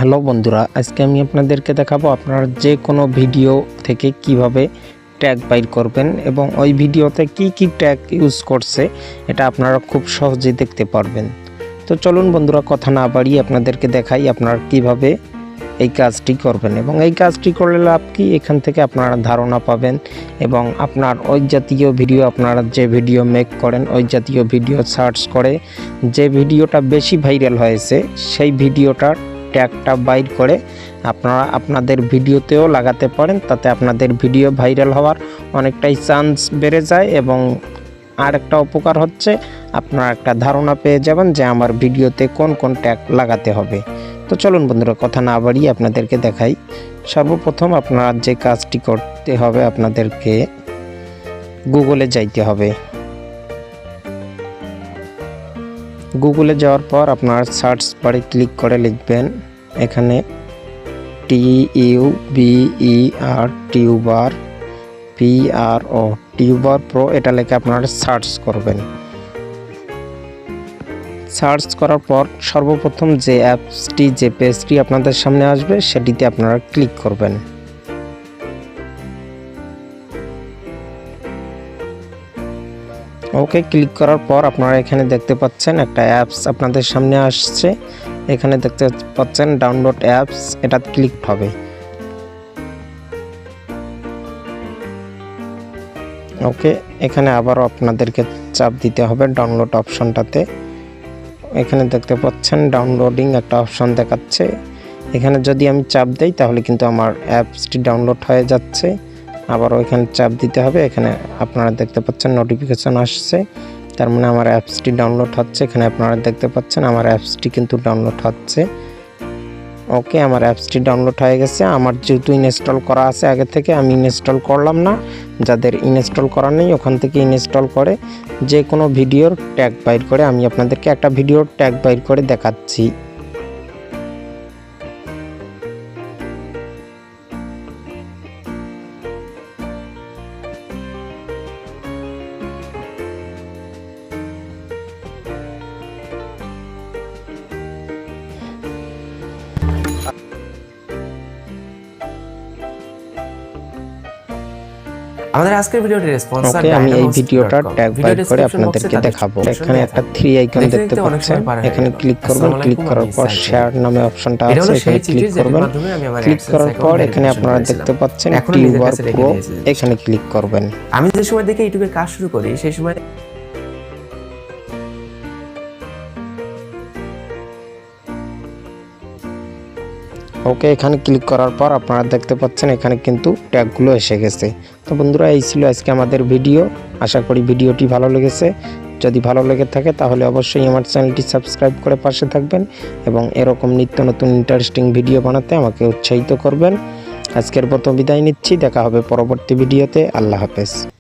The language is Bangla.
হ্যালো বন্ধুরা, আজকে আমি আপনাদেরকে দেখাবো আপনারা যে কোনো ভিডিও থেকে কিভাবে ট্যাগ বাইর করবেন এবং ওই ভিডিওতে কি কি ট্যাগ ইউজ করছে এটা আপনারা খুব সহজেই দেখতে পারবেন। তো চলুন বন্ধুরা, কথা না বাড়িয়ে আপনাদেরকে দেখাই আপনারা কিভাবে এই কাজটি করবেন এবং এই কাজটি করলে লাভ কি, এখান থেকে আপনারা ধারণা পাবেন এবং আপনার ওই জাতীয় ভিডিও, আপনারা যে ভিডিও মেক করেন ওই জাতীয় ভিডিও সার্চ করে যে ভিডিওটা বেশি ভাইরাল হয়েছে সেই ভিডিওটার ট্যাগটা বাইর করে আপনারা আপনাদের ভিডিওতেও লাগাতে পারেন। তাতে আপনাদের ভিডিও ভাইরাল হওয়ার অনেকটাই চান্স বেড়ে যায় এবং আর একটা উপকার হচ্ছে আপনারা একটা ধারণা পেয়ে যাবেন যে আমার ভিডিওতে কোন কোন ট্যাগ লাগাতে হবে। তো চলুন বন্ধুরা, কথা না বাড়িয়ে আপনাদেরকে দেখাই। সর্বপ্রথম আপনারা যে কাজটি করতে হবে, আপনাদেরকে গুগলে যাইতে হবে। গুগলে যাওয়ার পর আপনার সার্চ বারে ক্লিক করে লিখবেন এখানে TUBER tuber PRO tuber pro, এটা লিখে আপনারা সার্চ করবেন। সার্চ করার পর সর্বপ্রথম যে অ্যাপসটি, যে পেজটি আপনাদের সামনে আসবে সেটিতে আপনারা ক্লিক করবেন। ওকে, ক্লিক করার পর আপনারা এখানে দেখতে পাচ্ছেন একটা অ্যাপস আপনাদের সামনে আসছে। এখানে দেখতে পাচ্ছেন ডাউনলোড অ্যাপস, এটা ক্লিক হবে। ওকে, এখানে আবারও আপনাদেরকে চাপ দিতে হবে ডাউনলোড অপশনটাতে। এখানে দেখতে পাচ্ছেন ডাউনলোডিং একটা অপশন দেখাচ্ছে। এখানে যদি আমি চাপ দেই তাহলে কিন্তু আমার অ্যাপসটি ডাউনলোড হয়ে যাচ্ছে। আবারও এখানে চাপ দিতে হবে। এখানে আপনারা দেখতে পাচ্ছেন নোটিফিকেশন আসছে, তার মানে আমার অ্যাপসটি ডাউনলোড হচ্ছে। এখানে আপনারা দেখতে পাচ্ছেন আমার অ্যাপসটি কিন্তু ডাউনলোড হচ্ছে। ওকে, আমার অ্যাপসটি ডাউনলোড হয়ে গেছে। আমার যেহেতু ইনস্টল করা আছে আগে থেকে, আমি ইনস্টল করলাম না। যাদের ইনস্টল করা নেই ওখান থেকে ইনস্টল করে যে কোনো ভিডিওর ট্যাগ বাইর করে আমি আপনাদেরকে একটা ভিডিওর ট্যাগ বাইর করে দেখাচ্ছি। আমাদের আজকের ভিডিওটি স্পন্সর আমি এই ভিডিওটা ট্যাগ বাইর করে আপনাদেরকে দেখাবো। এখানে একটা 3 আইকন দেখতে পাচ্ছেন, এখানে ক্লিক করবেন। ক্লিক করার পর শেয়ার নামে অপশনটা আছে, এখানে ক্লিক করবেন। ক্লিক করার পর এখানে আপনারা দেখতে পাচ্ছেন টিউবার প্রো, এখানে ক্লিক করবেন। আমি যে সময় থেকে ইউটিউবে কাজ শুরু করি সেই সময় ওকে, এখানে ক্লিক করার পর আপনারা দেখতে পাচ্ছেন এখানে কিন্তু ট্যাগগুলো এসে গেছে। তো বন্ধুরা, এই ছিল আজকে আমাদের ভিডিও। আশা করি ভিডিওটি ভালো লেগেছে। যদি ভালো লেগে থাকে তাহলে অবশ্যই আমার চ্যানেলটি সাবস্ক্রাইব করে পাশে থাকবেন এবং এরকম নিত্য নতুন ইন্টারেস্টিং ভিডিও বানাতে আমাকে উৎসাহিত করবেন। আজকের মতো বিদায় নিচ্ছি, দেখা হবে পরবর্তী ভিডিওতে। আল্লাহ হাফেজ।